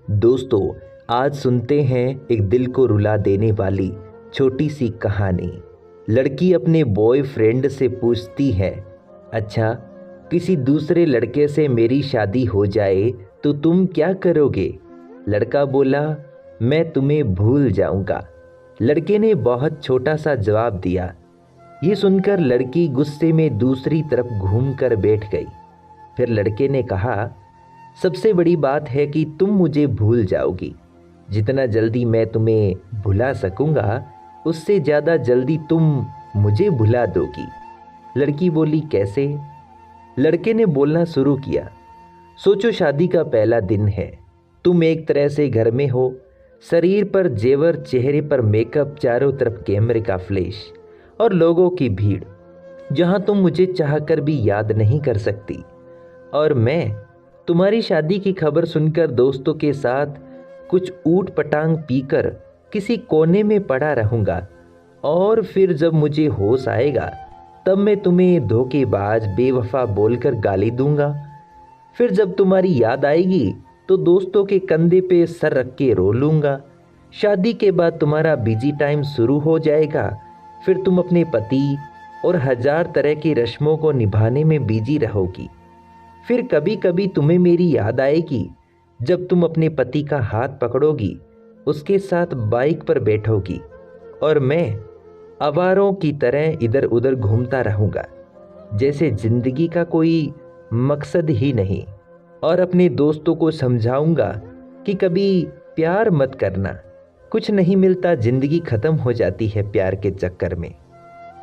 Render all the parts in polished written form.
दोस्तों, आज सुनते हैं एक दिल को रुला देने वाली छोटी सी कहानी। लड़की अपने बॉयफ्रेंड से पूछती है, अच्छा, किसी दूसरे लड़के से मेरी शादी हो जाए तो तुम क्या करोगे? लड़का बोला, मैं तुम्हें भूल जाऊंगा। लड़के ने बहुत छोटा सा जवाब दिया। ये सुनकर लड़की गुस्से में दूसरी तरफ घूमकर बैठ गई। फिर लड़के ने कहा, सबसे बड़ी बात है कि तुम मुझे भूल जाओगी। जितना जल्दी मैं तुम्हें भुला सकूंगा, उससे ज़्यादा जल्दी तुम मुझे भुला दोगी। लड़की बोली, कैसे? लड़के ने बोलना शुरू किया, सोचो, शादी का पहला दिन है। तुम एक तरह से घर में हो, शरीर पर जेवर, चेहरे पर मेकअप, चारों तरफ कैमरे का फ्लैश और लोगों की भीड़, जहां तुम मुझे चाहकर भी याद नहीं कर सकती। और मैं तुम्हारी शादी की खबर सुनकर दोस्तों के साथ कुछ ऊट पटांग पीकर किसी कोने में पड़ा रहूंगा। और फिर जब मुझे होश आएगा तब मैं तुम्हें धोखेबाज, बेवफा बोलकर गाली दूंगा। फिर जब तुम्हारी याद आएगी तो दोस्तों के कंधे पे सर रख के रो लूंगा। शादी के बाद तुम्हारा बिजी टाइम शुरू हो जाएगा। फिर तुम अपने पति और 1000 तरह की रस्मों को निभाने में बिजी रहोगी। फिर कभी कभी तुम्हें मेरी याद आएगी जब तुम अपने पति का हाथ पकड़ोगी, उसके साथ बाइक पर बैठोगी और मैं आवारों की तरह इधर उधर घूमता रहूंगा, जैसे जिंदगी का कोई मकसद ही नहीं। और अपने दोस्तों को समझाऊंगा कि कभी प्यार मत करना, कुछ नहीं मिलता, जिंदगी खत्म हो जाती है प्यार के चक्कर में।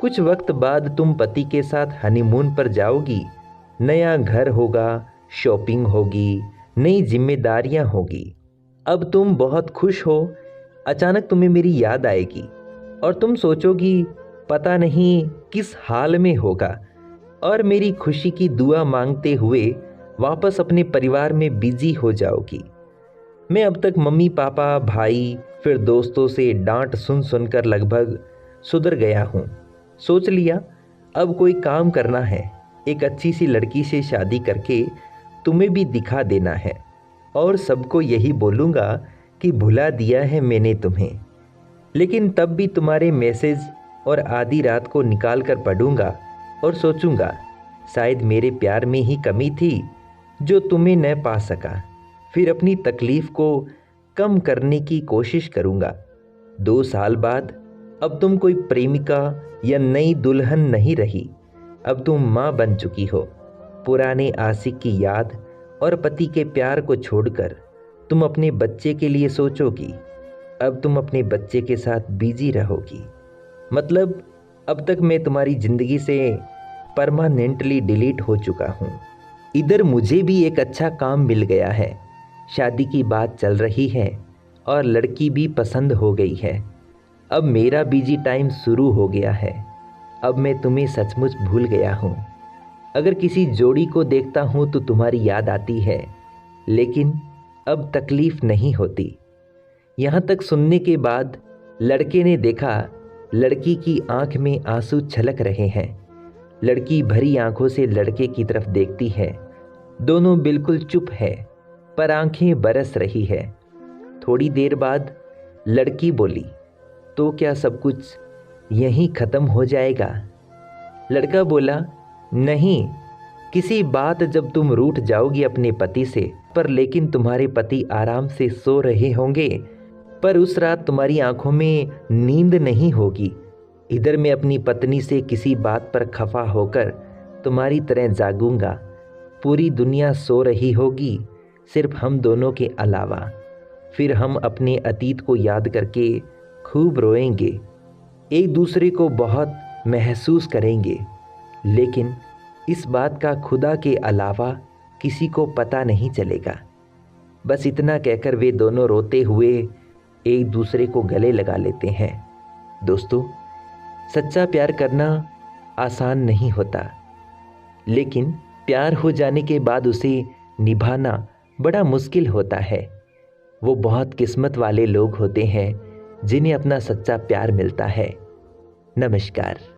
कुछ वक्त बाद तुम पति के साथ हनीमून पर जाओगी। नया घर होगा, शॉपिंग होगी, नई जिम्मेदारियां होगी। अब तुम बहुत खुश हो। अचानक तुम्हें मेरी याद आएगी और तुम सोचोगी, पता नहीं किस हाल में होगा, और मेरी खुशी की दुआ मांगते हुए वापस अपने परिवार में बिजी हो जाओगी। मैं अब तक मम्मी पापा, भाई, फिर दोस्तों से डांट सुन सुनकर लगभग सुधर गया हूँ। सोच लिया अब कोई काम करना है, एक अच्छी सी लड़की से शादी करके तुम्हें भी दिखा देना है और सबको यही बोलूँगा कि भुला दिया है मैंने तुम्हें। लेकिन तब भी तुम्हारे मैसेज और आधी रात को निकाल कर पढ़ूंगा और सोचूंगा, शायद मेरे प्यार में ही कमी थी जो तुम्हें न पा सका। फिर अपनी तकलीफ को कम करने की कोशिश करूंगा। 2 साल बाद अब तुम कोई प्रेमिका या नई दुल्हन नहीं रही, अब तुम माँ बन चुकी हो। पुराने आशिक की याद और पति के प्यार को छोड़कर तुम अपने बच्चे के लिए सोचोगी। अब तुम अपने बच्चे के साथ बिजी रहोगी। मतलब अब तक मैं तुम्हारी जिंदगी से परमानेंटली डिलीट हो चुका हूँ। इधर मुझे भी एक अच्छा काम मिल गया है, शादी की बात चल रही है और लड़की भी पसंद हो गई है। अब मेरा बिजी टाइम शुरू हो गया है। अब मैं तुम्हें सचमुच भूल गया हूँ। अगर किसी जोड़ी को देखता हूँ तो तुम्हारी याद आती है, लेकिन अब तकलीफ नहीं होती। यहाँ तक सुनने के बाद लड़के ने देखा लड़की की आंख में आंसू छलक रहे हैं। लड़की भरी आंखों से लड़के की तरफ देखती है। दोनों बिल्कुल चुप है, पर आंखें बरस रही है। थोड़ी देर बाद लड़की बोली, तो क्या सब कुछ यहीं ख़त्म हो जाएगा? लड़का बोला, नहीं, किसी बात जब तुम रूठ जाओगी अपने पति से, पर लेकिन तुम्हारे पति आराम से सो रहे होंगे, पर उस रात तुम्हारी आंखों में नींद नहीं होगी। इधर मैं अपनी पत्नी से किसी बात पर खफा होकर तुम्हारी तरह जागूंगा। पूरी दुनिया सो रही होगी, सिर्फ हम दोनों के अलावा। फिर हम अपने अतीत को याद करके खूब रोएंगे, एक दूसरे को बहुत महसूस करेंगे, लेकिन इस बात का खुदा के अलावा किसी को पता नहीं चलेगा। बस इतना कहकर वे दोनों रोते हुए एक दूसरे को गले लगा लेते हैं। दोस्तों, सच्चा प्यार करना आसान नहीं होता, लेकिन प्यार हो जाने के बाद उसे निभाना बड़ा मुश्किल होता है। वो बहुत किस्मत वाले लोग होते हैं जिन्हें अपना सच्चा प्यार मिलता है। नमस्कार।